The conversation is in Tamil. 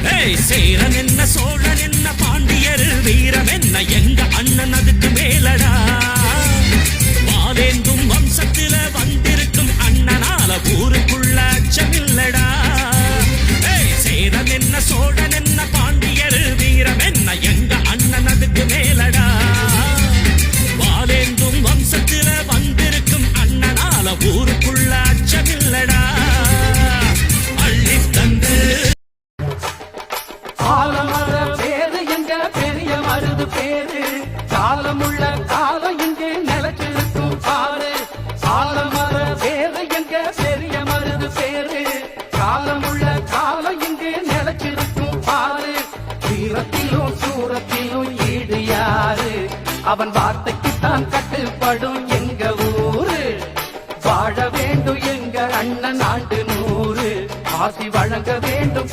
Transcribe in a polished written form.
சேரன் என்ன சோழன் என்ன பாண்டியர் வீரம் என்ன எங்க அண்ணன் அதுக்கு மேலடா வாலேந்தும் வம்சத்தில வந்திருக்கும் அண்ணனால ஊருக்குள்ள அச்சமில்லடா சேரன் என்ன சோழன் என்ன பாண்டியர் வீரம் என்ன எங்க அண்ணன் அதுக்கு மேலடா வாலேந்தும் வம்சத்தில வந்திருக்கும் அண்ணனால ஊருக்குள்ள அச்சமில்லடா அள்ளி தந்து ஆலமர பேரு எங்க பெரிய மருது பேரு காலமுள்ள காலம் இங்கே நிலச்சிருக்கும் பாரு ஆலமர பேரு எங்க பெரிய மருது பேரு காலமுள்ள காலம் இங்கே நிலச்சிருக்கும் பாரு வீரத்திலும் சூரத்திலும் ஈடு யாரு அவன் வார்த்தைக்குத்தான் கட்டுப்படும் எங்க ஊரு வாழ வேண்டும் எங்க அண்ணன் ஆண்டு 100 ஆசி வழங்க வேண்டும்